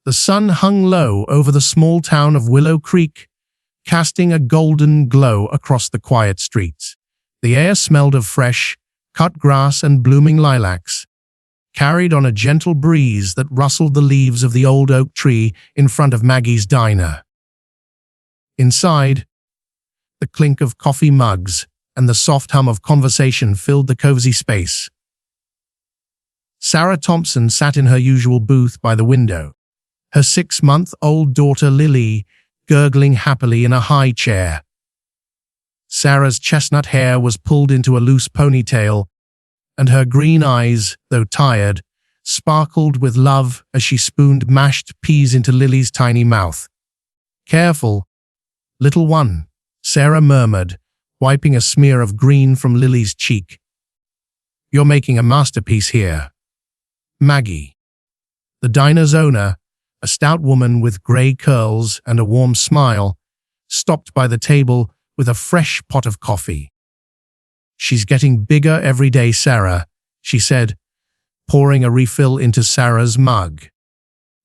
The sun hung low over the small town of Willow Creek, casting a golden glow across the quiet streets. The air smelled of fresh, cut grass and blooming lilacs, carried on a gentle breeze that rustled the leaves of the old oak tree in front of Maggie's diner. Inside, the clink of coffee mugs and the soft hum of conversation filled the cozy space. Sarah Thompson sat in her usual booth by the window, her 6-month-old daughter Lily gurgling happily in a high chair. Sarah's chestnut hair was pulled into a loose ponytail, and her green eyes, though tired, sparkled with love as she spooned mashed peas into Lily's tiny mouth. "Careful, little one," Sarah murmured, wiping a smear of green from Lily's cheek. "You're making a masterpiece here." Maggie, the diner's owner, a stout woman with grey curls and a warm smile, stopped by the table with a fresh pot of coffee. "She's getting bigger every day, Sarah," she said, pouring a refill into Sarah's mug.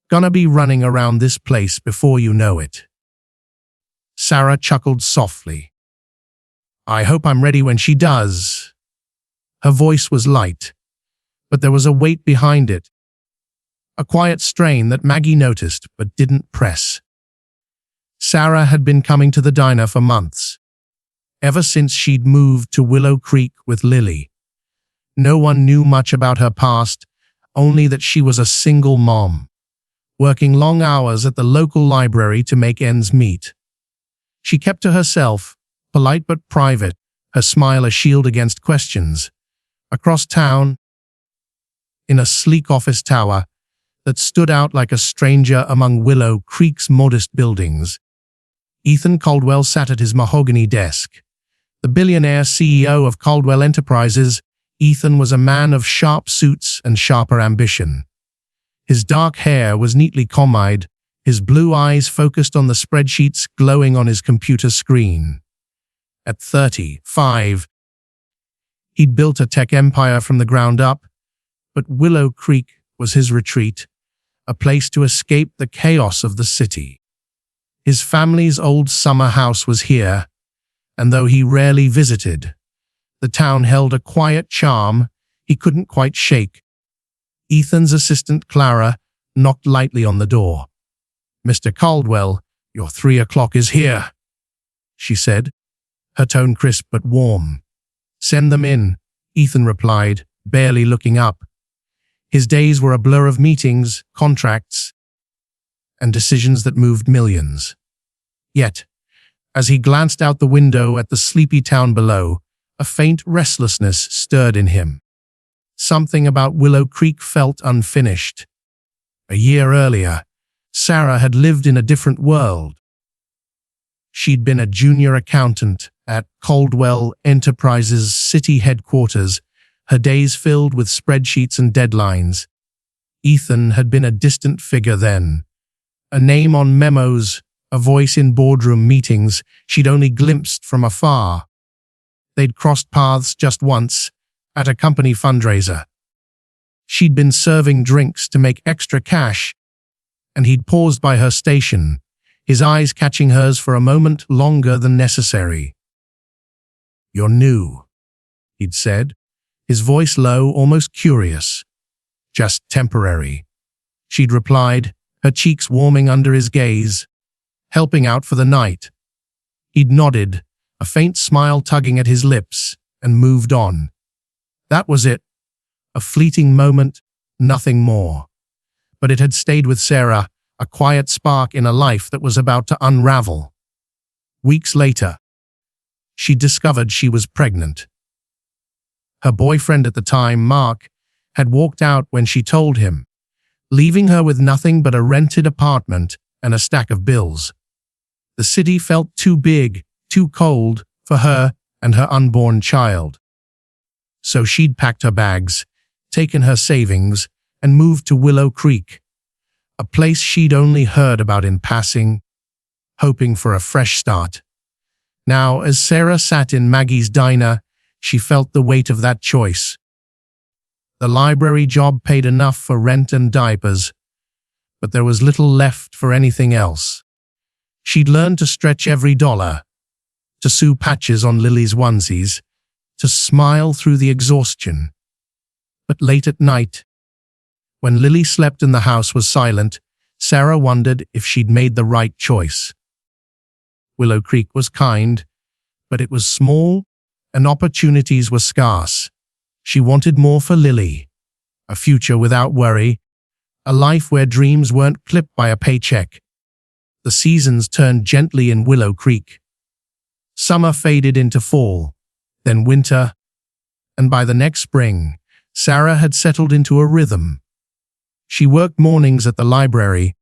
"Gonna be running around this place before you know it." Sarah chuckled softly. "I hope I'm ready when she does." Her voice was light, but there was a weight behind it, a quiet strain that Maggie noticed but didn't press. Sarah had been coming to the diner for months, ever since she'd moved to Willow Creek with Lily. No one knew much about her past, only that she was a single mom, working long hours at the local library to make ends meet. She kept to herself, polite but private, her smile a shield against questions. Across town, in a sleek office tower that stood out like a stranger among Willow Creek's modest buildings, Ethan Caldwell sat at his mahogany desk. The billionaire CEO of Caldwell Enterprises, Ethan was a man of sharp suits and sharper ambition. His dark hair was neatly combed, his blue eyes focused on the spreadsheets glowing on his computer screen. At 35, he'd built a tech empire from the ground up, but Willow Creek was his retreat, a place to escape the chaos of the city. His family's old summer house was here, and though he rarely visited, the town held a quiet charm he couldn't quite shake. Ethan's assistant Clara knocked lightly on the door. "Mr. Caldwell, your 3 o'clock is here," she said, her tone crisp but warm. "Send them in," Ethan replied, barely looking up. His days were a blur of meetings, contracts, and decisions that moved millions. Yet, as he glanced out the window at the sleepy town below, a faint restlessness stirred in him. Something about Willow Creek felt unfinished. A year earlier, Sarah had lived in a different world. She'd been a junior accountant at Caldwell Enterprises' city headquarters, her days filled with spreadsheets and deadlines. Ethan had been a distant figure then, a name on memos, a voice in boardroom meetings she'd only glimpsed from afar. They'd crossed paths just once, at a company fundraiser. She'd been serving drinks to make extra cash, and he'd paused by her station, his eyes catching hers for a moment longer than necessary. "You're new," he'd said, his voice low, almost curious. "Just temporary," she'd replied, her cheeks warming under his gaze. "Helping out for the night." He'd nodded, a faint smile tugging at his lips, and moved on. That was it. A fleeting moment, nothing more. But it had stayed with Sarah, a quiet spark in a life that was about to unravel. Weeks later, she discovered she was pregnant. Her boyfriend at the time, Mark, had walked out when she told him, leaving her with nothing but a rented apartment and a stack of bills. The city felt too big, too cold for her and her unborn child. So she'd packed her bags, taken her savings, and moved to Willow Creek, a place she'd only heard about in passing, hoping for a fresh start. Now, as Sarah sat in Maggie's diner, she felt the weight of that choice. The library job paid enough for rent and diapers, but there was little left for anything else. She'd learned to stretch every dollar, to sew patches on Lily's onesies, to smile through the exhaustion. But late at night, when Lily slept and the house was silent, Sarah wondered if she'd made the right choice. Willow Creek was kind, but it was small, and opportunities were scarce. She wanted more for Lily, a future without worry, a life where dreams weren't clipped by a paycheck. The seasons turned gently in Willow Creek. Summer faded into fall, then winter, and by the next spring, Sarah had settled into a rhythm. She worked mornings at the library,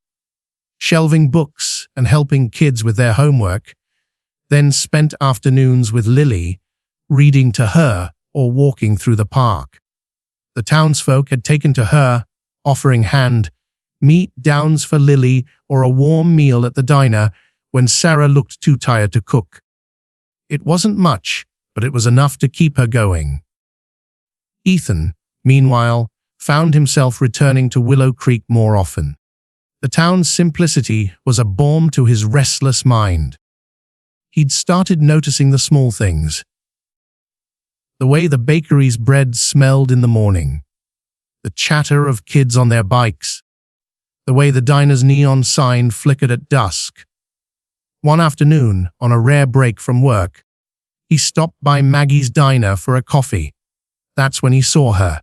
shelving books and helping kids with their homework, then spent afternoons with Lily, reading to her or walking through the park. The townsfolk had taken to her, offering hand-meat downs for Lily or a warm meal at the diner when Sarah looked too tired to cook. It wasn't much, but it was enough to keep her going. Ethan, meanwhile, found himself returning to Willow Creek more often. The town's simplicity was a balm to his restless mind. He'd started noticing the small things. The way the bakery's bread smelled in the morning, the chatter of kids on their bikes, the way the diner's neon sign flickered at dusk. One afternoon, on a rare break from work, he stopped by Maggie's diner for a coffee. That's when he saw her.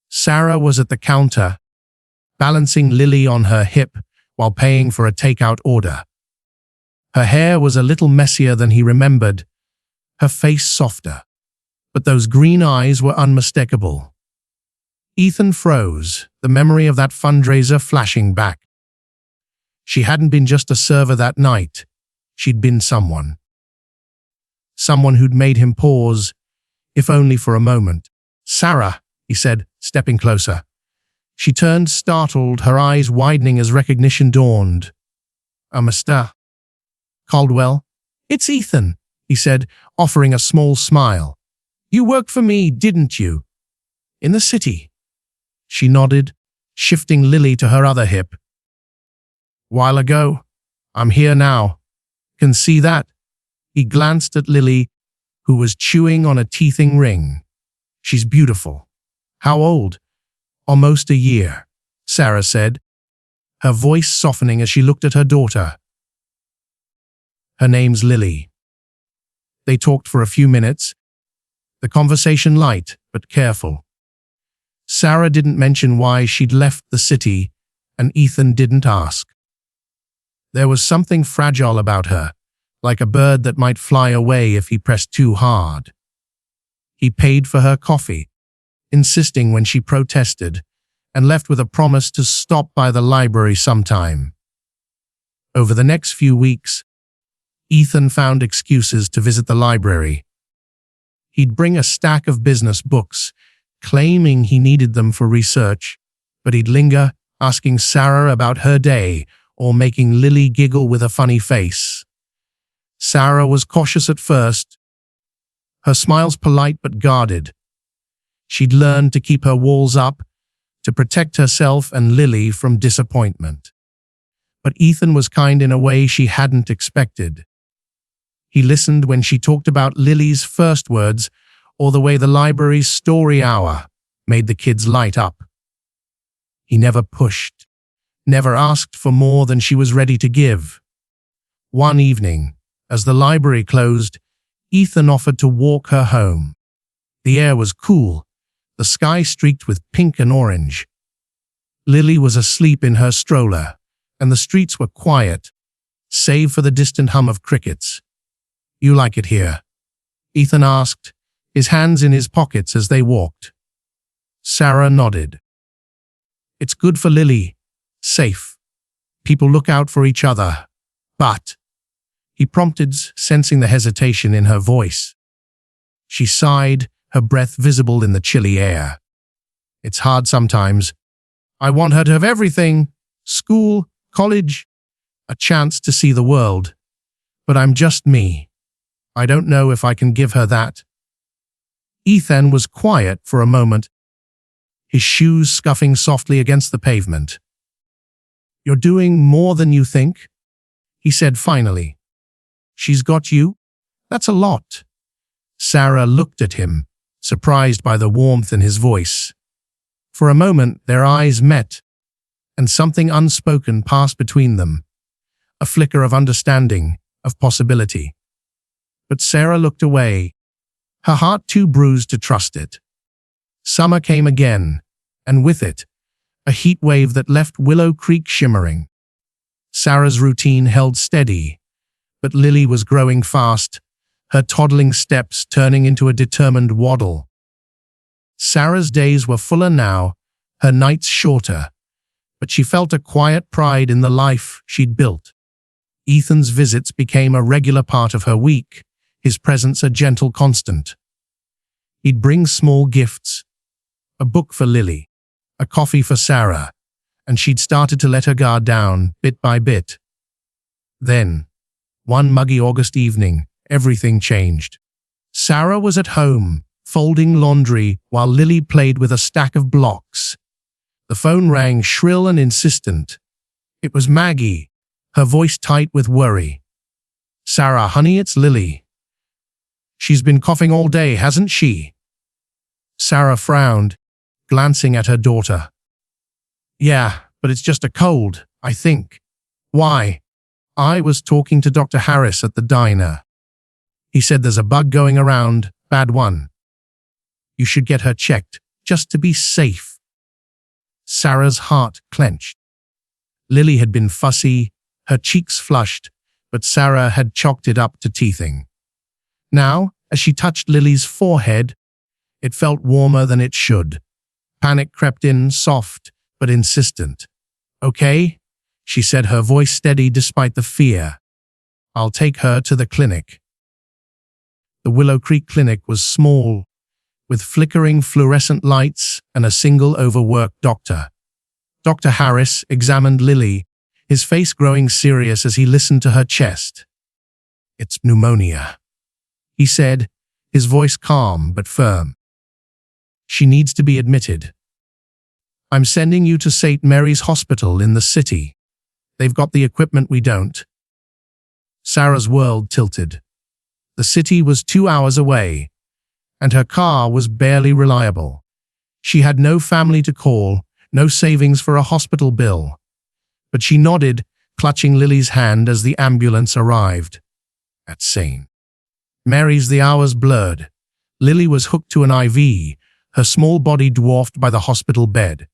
Sarah was at the counter, balancing Lily on her hip while paying for a takeout order. Her hair was a little messier than he remembered, her face softer, but those green eyes were unmistakable. Ethan froze, the memory of that fundraiser flashing back. She hadn't been just a server that night. She'd been someone. Someone who'd made him pause, if only for a moment. "Sarah," he said, stepping closer. She turned startled, her eyes widening as recognition dawned. "Mr. Caldwell?" "It's Ethan," he said, offering a small smile. "You worked for me, didn't you?" "In the city." She nodded, shifting Lily to her other hip. "While ago. I'm here now. Can see that?" He glanced at Lily, who was chewing on a teething ring. "She's beautiful." "How old?" "Almost a year," Sarah said, her voice softening as she looked at her daughter. "Her name's Lily." They talked for a few minutes, the conversation light but careful. Sarah didn't mention why she'd left the city, and Ethan didn't ask. There was something fragile about her, like a bird that might fly away if he pressed too hard. He paid for her coffee, insisting when she protested, and left with a promise to stop by the library sometime. Over the next few weeks, Ethan found excuses to visit the library. He'd bring a stack of business books, claiming he needed them for research, but he'd linger, asking Sarah about her day or making Lily giggle with a funny face. Sarah was cautious at first, her smiles polite but guarded. She'd learned to keep her walls up, to protect herself and Lily from disappointment. But Ethan was kind in a way she hadn't expected. He listened when she talked about Lily's first words or the way the library's story hour made the kids light up. He never pushed, never asked for more than she was ready to give. One evening, as the library closed, Ethan offered to walk her home. The air was cool, the sky streaked with pink and orange. Lily was asleep in her stroller, and the streets were quiet, save for the distant hum of crickets. "You like it here?" Ethan asked, his hands in his pockets as they walked. Sarah nodded. "It's good for Lily. Safe. People look out for each other. But," he prompted, sensing the hesitation in her voice. She sighed, her breath visible in the chilly air. "It's hard sometimes. I want her to have everything. School, college, a chance to see the world. But I'm just me. I don't know if I can give her that." Ethan was quiet for a moment, his shoes scuffing softly against the pavement. You're doing more than you think, he said finally. She's got you? That's a lot. Sarah looked at him, surprised by the warmth in his voice. For a moment, their eyes met, and something unspoken passed between them, a flicker of understanding, of possibility. But Sarah looked away, her heart too bruised to trust it. Summer came again, and with it, a heat wave that left Willow Creek shimmering. Sarah's routine held steady, but Lily was growing fast, her toddling steps turning into a determined waddle. Sarah's days were fuller now, her nights shorter, but she felt a quiet pride in the life she'd built. Ethan's visits became a regular part of her week, his presence a gentle constant. He'd bring small gifts, a book for Lily, a coffee for Sarah, and she'd started to let her guard down, bit by bit. Then, one muggy August evening, everything changed. Sarah was at home, folding laundry, while Lily played with a stack of blocks. The phone rang shrill and insistent. It was Maggie, her voice tight with worry. "Sarah, honey, it's Lily. She's been coughing all day, hasn't she?" Sarah frowned, glancing at her daughter. "Yeah, but it's just a cold, I think." "Why?" "I was talking to Dr. Harris at the diner. He said there's a bug going around, bad one. You should get her checked, just to be safe." Sarah's heart clenched. Lily had been fussy, her cheeks flushed, but Sarah had chalked it up to teething. Now, as she touched Lily's forehead, it felt warmer than it should. Panic crept in, soft but insistent. "Okay," she said, her voice steady despite the fear. "I'll take her to the clinic." The Willow Creek clinic was small, with flickering fluorescent lights and a single overworked doctor. Dr. Harris examined Lily, his face growing serious as he listened to her chest. "It's pneumonia," he said, his voice calm but firm. "She needs to be admitted. I'm sending you to St. Mary's Hospital in the city. They've got the equipment we don't." Sarah's world tilted. The city was 2 hours away, and her car was barely reliable. She had no family to call, no savings for a hospital bill. But she nodded, clutching Lily's hand as the ambulance arrived. At St. Mary's, the hours blurred. Lily was hooked to an IV, her small body dwarfed by the hospital bed.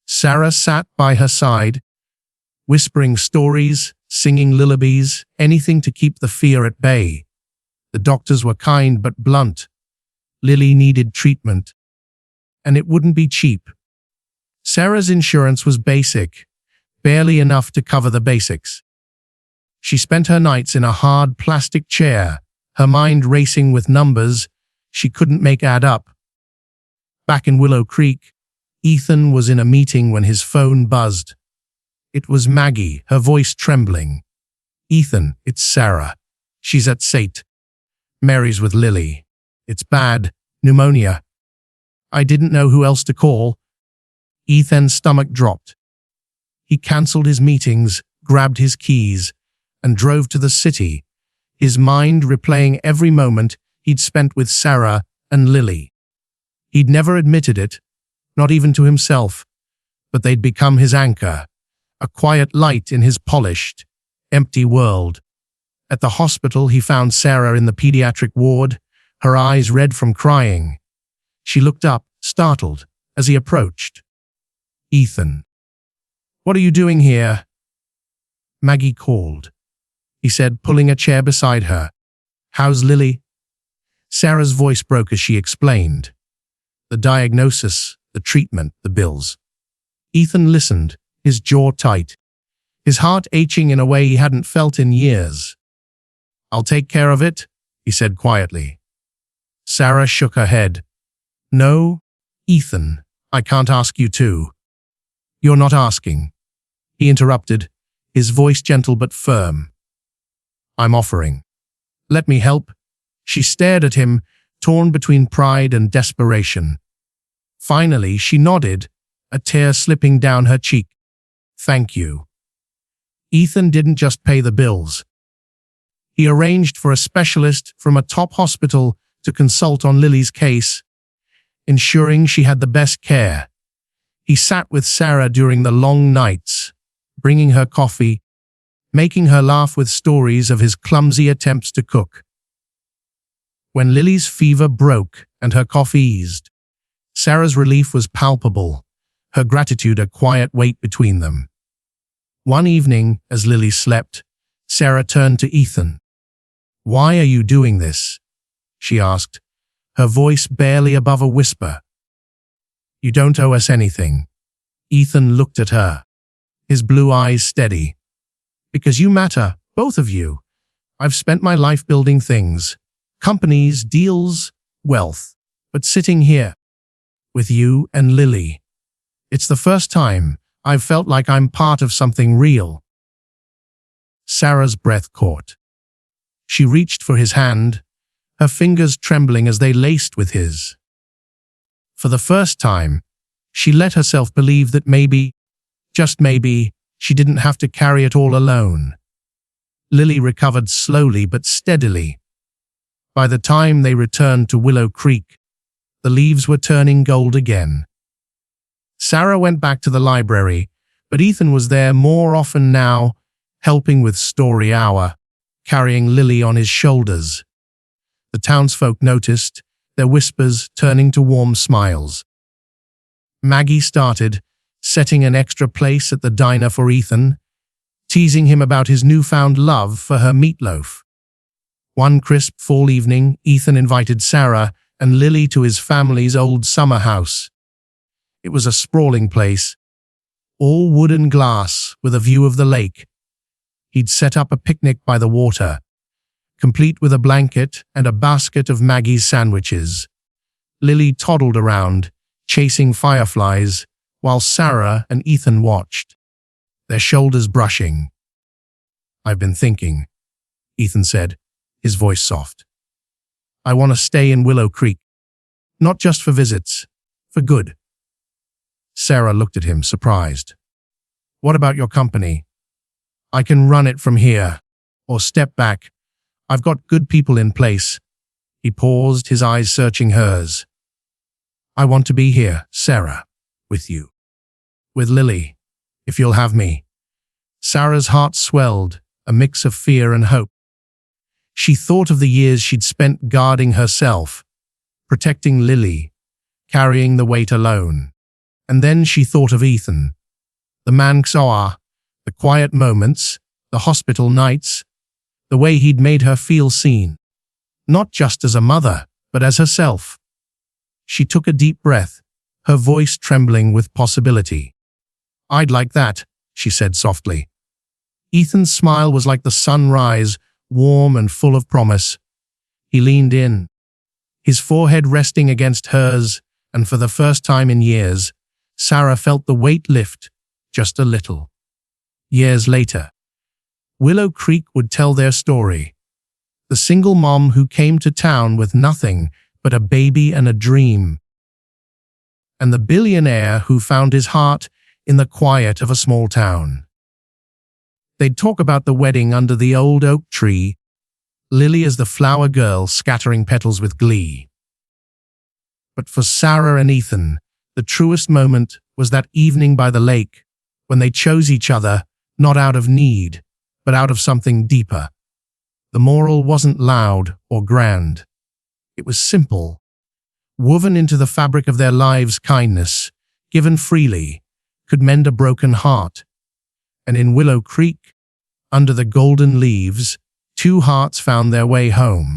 Sarah sat by her side, whispering stories, singing lullabies, anything to keep the fear at bay. The doctors were kind but blunt. Lily needed treatment, and it wouldn't be cheap. Sarah's insurance was basic, barely enough to cover the basics. She spent her nights in a hard plastic chair, her mind racing with numbers she couldn't make add up. Back in Willow Creek, Ethan was in a meeting when his phone buzzed. It was Maggie, her voice trembling. "Ethan, it's Sarah. She's at St. Mary's with Lily. It's bad, pneumonia." I didn't know who else to call. Ethan's stomach dropped. He cancelled his meetings, grabbed his keys, and drove to the city, his mind replaying every moment he'd spent with Sarah and Lily. He'd never admitted it, not even to himself, but they'd become his anchor, a quiet light in his polished, empty world. At the hospital, he found Sarah in the pediatric ward, her eyes red from crying. She looked up, startled, as he approached. "Ethan, what are you doing here?" Maggie called, he said, pulling a chair beside her. "How's Lily?" Sarah's voice broke as she explained. The diagnosis, the treatment, the bills. Ethan listened, his jaw tight, his heart aching in a way he hadn't felt in years. "I'll take care of it," he said quietly. Sarah shook her head. "No, Ethan, I can't ask you to." "You're not asking," he interrupted, his voice gentle but firm. "I'm offering. Let me help." She stared at him, torn between pride and desperation. Finally, she nodded, a tear slipping down her cheek. "Thank you." Ethan didn't just pay the bills. He arranged for a specialist from a top hospital to consult on Lily's case, ensuring she had the best care. He sat with Sarah during the long nights, bringing her coffee, making her laugh with stories of his clumsy attempts to cook. When Lily's fever broke and her cough eased, Sarah's relief was palpable, her gratitude a quiet weight between them. One evening, as Lily slept, Sarah turned to Ethan. "Why are you doing this?" she asked, her voice barely above a whisper. "You don't owe us anything." Ethan looked at her, his blue eyes steady. "Because you matter, both of you. I've spent my life building things, companies, deals, wealth, but sitting here with you and Lily, it's the first time I've felt like I'm part of something real." Sarah's breath caught. She reached for his hand, her fingers trembling as they laced with his. For the first time, she let herself believe that maybe, just maybe, she didn't have to carry it all alone. Lily recovered slowly but steadily. By the time they returned to Willow Creek, the leaves were turning gold again. Sarah went back to the library, but Ethan was there more often now, helping with story hour, carrying Lily on his shoulders. The townsfolk noticed, their whispers turning to warm smiles. Maggie started, setting an extra place at the diner for Ethan, teasing him about his newfound love for her meatloaf. One crisp fall evening, Ethan invited Sarah and Lily to his family's old summer house. It was a sprawling place, all wood and glass with a view of the lake. He'd set up a picnic by the water, complete with a blanket and a basket of Maggie's sandwiches. Lily toddled around, chasing fireflies, while Sarah and Ethan watched, their shoulders brushing. "I've been thinking," Ethan said, his voice soft. "I want to stay in Willow Creek, not just for visits, for good." Sarah looked at him, surprised. "What about your company? I can run it from here, or step back. I've got good people in place." He paused, his eyes searching hers. "I want to be here, Sarah, with you. With Lily, if you'll have me." Sarah's heart swelled, a mix of fear and hope. She thought of the years she'd spent guarding herself, protecting Lily, carrying the weight alone. And then she thought of Ethan, the man-xoa, the quiet moments, the hospital nights, the way he'd made her feel seen, not just as a mother, but as herself. She took a deep breath, her voice trembling with possibility. "I'd like that," she said softly. Ethan's smile was like the sunrise, warm and full of promise. He leaned in, his forehead resting against hers, and for the first time in years, Sarah felt the weight lift, just a little. Years later, Willow Creek would tell their story. The single mom who came to town with nothing but a baby and a dream. And the billionaire who found his heart in the quiet of a small town. They'd talk about the wedding under the old oak tree, Lily as the flower girl scattering petals with glee. But for Sarah and Ethan, the truest moment was that evening by the lake, when they chose each other, not out of need, but out of something deeper. The moral wasn't loud or grand. It was simple. Woven into the fabric of their lives, kindness, given freely, could mend a broken heart. And in Willow Creek, under the golden leaves, two hearts found their way home.